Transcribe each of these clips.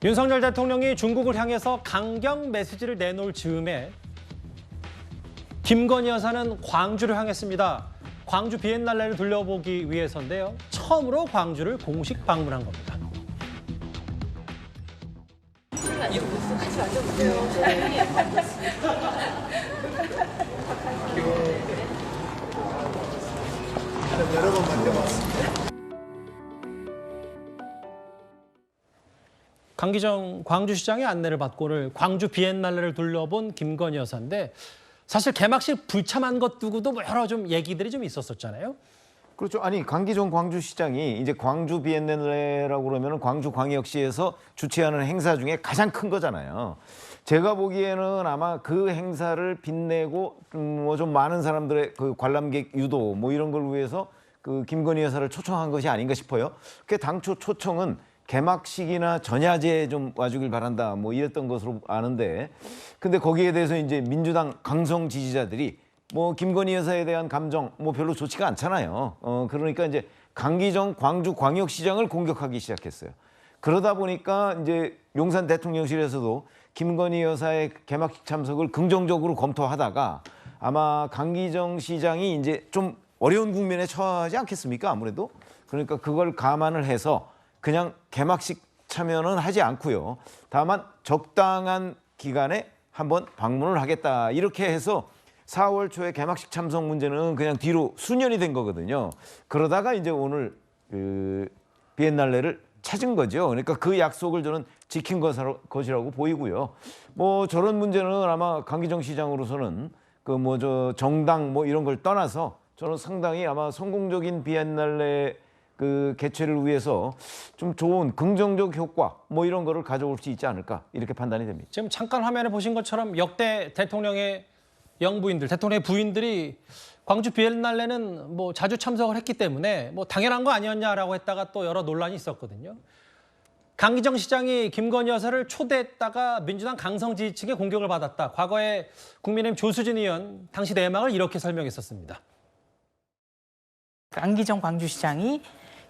윤석열 대통령이 중국을 향해서 강경 메시지를 내놓을 즈음에 김건희 여사는 광주를 향했습니다. 광주 비엔날레를 둘러보기 위해서인데요. 처음으로 광주를 공식 방문한 겁니다. 같이 앉아보세요. 여러 번 만져봤습니다. 강기정 광주시장의 안내를 받고 오늘 광주 비엔날레를 둘러본 김건희 여사인데 사실 개막식 불참한 것 두고도 여러 좀 얘기들이 좀 있었었잖아요. 그렇죠. 아니 강기정 광주시장이 이제 광주 비엔날레라고 그러면 광주광역시에서 주최하는 행사 중에 가장 큰 거잖아요. 제가 보기에는 아마 그 행사를 빛내고 뭐 좀 많은 사람들의 그 관람객 유도 뭐 이런 걸 위해서 그 김건희 여사를 초청한 것이 아닌가 싶어요. 그 당초 초청은 개막식이나 전야제에 좀 와주길 바란다 뭐 이랬던 것으로 아는데 근데 거기에 대해서 이제 민주당 강성 지지자들이 뭐 김건희 여사에 대한 감정 뭐 별로 좋지가 않잖아요. 그러니까 이제 강기정 광주광역시장을 공격하기 시작했어요. 그러다 보니까 이제 용산 대통령실에서도 김건희 여사의 개막식 참석을 긍정적으로 검토하다가 아마 강기정 시장이 이제 좀 어려운 국면에 처하지 않겠습니까? 아무래도 그러니까 그걸 감안을 해서 그냥 개막식 참여는 하지 않고요. 다만 적당한 기간에 한번 방문을 하겠다 이렇게 해서 4월 초에 개막식 참석 문제는 그냥 뒤로 수년이 된 거거든요. 그러다가 이제 오늘 그 비엔날레를 찾은 거죠. 그러니까 그 약속을 저는 지킨 것이라고 보이고요. 뭐 저런 문제는 아마 강기정 시장으로서는 그 뭐 저 정당 뭐 이런 걸 떠나서 저는 상당히 아마 성공적인 비엔날레 그 개최를 위해서 좀 좋은 긍정적 효과 뭐 이런 거를 가져올 수 있지 않을까 이렇게 판단이 됩니다. 지금 잠깐 화면에 보신 것처럼 역대 대통령의 영부인들, 대통령의 부인들이 광주 비엔날레는 뭐 자주 참석을 했기 때문에 뭐 당연한 거 아니었냐라고 했다가 또 여러 논란이 있었거든요. 강기정 시장이 김건희 여사를 초대했다가 민주당 강성 지지층의 공격을 받았다. 과거에 국민의힘 조수진 의원 당시 내막을 이렇게 설명했었습니다. 강기정 광주시장이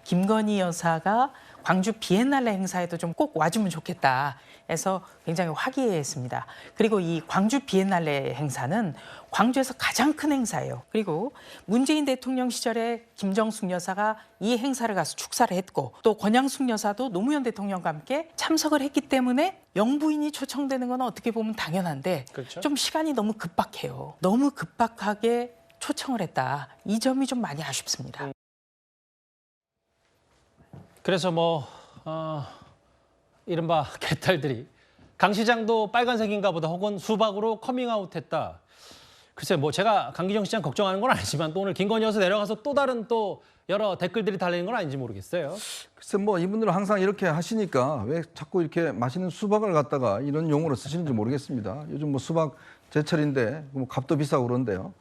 김건희 여사가 광주 비엔날레 행사에도 좀 꼭 와주면 좋겠다 해서 굉장히 화기애애했습니다. 그리고 이 광주 비엔날레 행사는 광주에서 가장 큰 행사예요. 그리고 문재인 대통령 시절에 김정숙 여사가 이 행사를 가서 축사를 했고 또 권양숙 여사도 노무현 대통령과 함께 참석을 했기 때문에 영부인이 초청되는 건 어떻게 보면 당연한데 그렇죠. 좀 시간이 너무 급박해요. 너무 급박하게 초청을 했다. 이 점이 좀 많이 아쉽습니다. 그래서 뭐 이른바 개딸들이 강 시장도 빨간색인가 보다 혹은 수박으로 커밍아웃했다. 글쎄 뭐 제가 강기정 시장 걱정하는 건 아니지만 또 오늘 김건희 여사 내려가서 또 다른 또 여러 댓글들이 달리는 건 아닌지 모르겠어요. 글쎄 뭐 이분들은 항상 이렇게 하시니까 왜 자꾸 이렇게 맛있는 수박을 갖다가 이런 용어로 쓰시는지 모르겠습니다. 요즘 뭐 수박 제철인데 뭐 값도 비싸고 그런데요.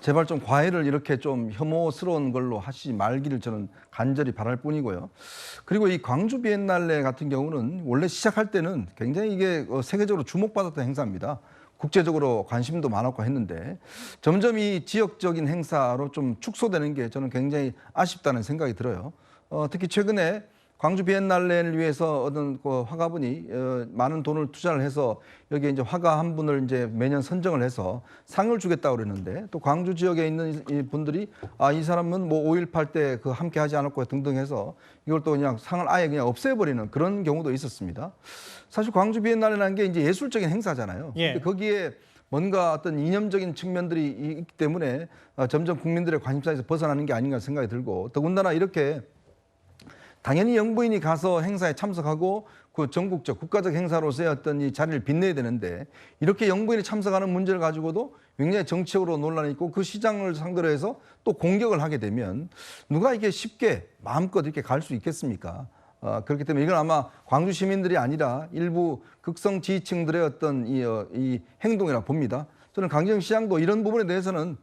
제발 좀 과외를 이렇게 좀 혐오스러운 걸로 하시지 말기를 저는 간절히 바랄 뿐이고요. 그리고 이 광주 비엔날레 같은 경우는 원래 시작할 때는 굉장히 이게 세계적으로 주목받았던 행사입니다. 국제적으로 관심도 많았고 했는데 점점 이 지역적인 행사로 좀 축소되는 게 저는 굉장히 아쉽다는 생각이 들어요. 특히 최근에 광주 비엔날레를 위해서 어떤 그 화가분이 많은 돈을 투자를 해서 여기에 이제 화가 한 분을 이제 매년 선정을 해서 상을 주겠다고 그랬는데 또 광주 지역에 있는 이 분들이 이 사람은 뭐 5.18 때 그 함께 하지 않았고 등등 해서 이걸 또 그냥 상을 아예 그냥 없애버리는 그런 경우도 있었습니다. 사실 광주 비엔날레라는 게 이제 예술적인 행사잖아요. 예. 근데 거기에 뭔가 어떤 이념적인 측면들이 있기 때문에 점점 국민들의 관심사에서 벗어나는 게 아닌가 생각이 들고 더군다나 이렇게 당연히 영부인이 가서 행사에 참석하고 그 전국적 국가적 행사로서의 어떤 이 자리를 빛내야 되는데 이렇게 영부인이 참석하는 문제를 가지고도 굉장히 정치적으로 논란이 있고 그 시장을 상대로 해서 또 공격을 하게 되면 누가 이게 쉽게 마음껏 이렇게 갈 수 있겠습니까? 그렇기 때문에 이건 아마 광주 시민들이 아니라 일부 극성 지지층들의 어떤 이 행동이라 봅니다. 저는 강기정 시장도 이런 부분에 대해서는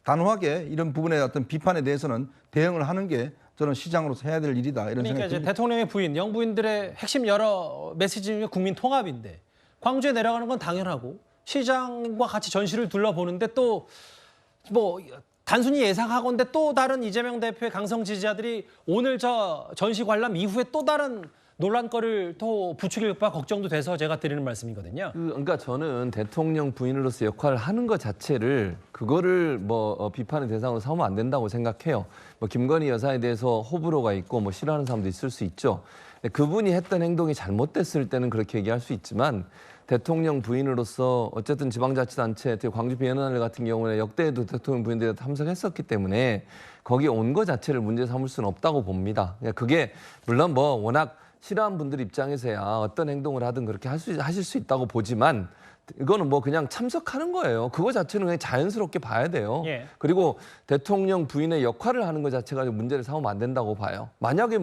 단호하게 이런 부분의 어떤 비판에 대해서는 대응을 하는 게 저는 시장으로서 해야 될 일이다 이런 그러니까 생각이 이제 듭니다. 대통령의 부인, 영부인들의 핵심 여러 메시지 중에 국민 통합인데 광주에 내려가는 건 당연하고 시장과 같이 전시를 둘러보는데 또 뭐 단순히 예상하건대 또 다른 이재명 대표의 강성 지지자들이 오늘 저 전시 관람 이후에 또 다른 논란거리를 또 부추길까 걱정도 돼서 제가 드리는 말씀이거든요. 그러니까 저는 대통령 부인으로서 역할을 하는 것 자체를 그거를 비판의 대상으로 삼으면 안 된다고 생각해요. 김건희 여사에 대해서 호불호가 있고 싫어하는 사람도 있을 수 있죠. 근데 그분이 했던 행동이 잘못됐을 때는 그렇게 얘기할 수 있지만 대통령 부인으로서 어쨌든 지방자치단체, 특히 광주 비엔날레 같은 경우에 역대에도 대통령 부인들이 참석했었기 때문에 거기에 온 것 자체를 문제 삼을 수는 없다고 봅니다. 그게 물론 워낙 싫어하는 분들 입장에서야 어떤 행동을 하든 그렇게 하실 수 있다고 보지만 이거는 그냥 참석하는 거예요. 그거 자체는 그냥 자연스럽게 봐야 돼요. 예. 그리고 대통령 부인의 역할을 하는 것 자체가 문제를 삼으면 안 된다고 봐요. 만약에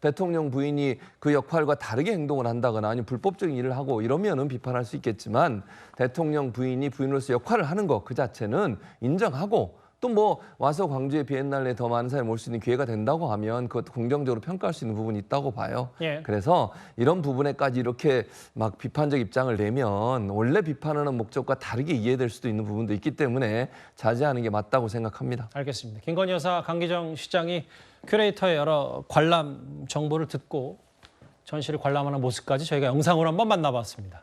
대통령 부인이 그 역할과 다르게 행동을 한다거나 아니면 불법적인 일을 하고 이러면은 비판할 수 있겠지만 대통령 부인이 부인으로서 역할을 하는 것 그 자체는 인정하고 또 와서 광주의 비엔날레에 더 많은 사람이 올 수 있는 기회가 된다고 하면 그것도 긍정적으로 평가할 수 있는 부분이 있다고 봐요. 예. 그래서 이런 부분에까지 이렇게 막 비판적 입장을 내면 원래 비판하는 목적과 다르게 이해될 수도 있는 부분도 있기 때문에 자제하는 게 맞다고 생각합니다. 알겠습니다. 김건희 여사, 강기정 시장이 큐레이터의 여러 관람 정보를 듣고 전시를 관람하는 모습까지 저희가 영상으로 한번 만나봤습니다.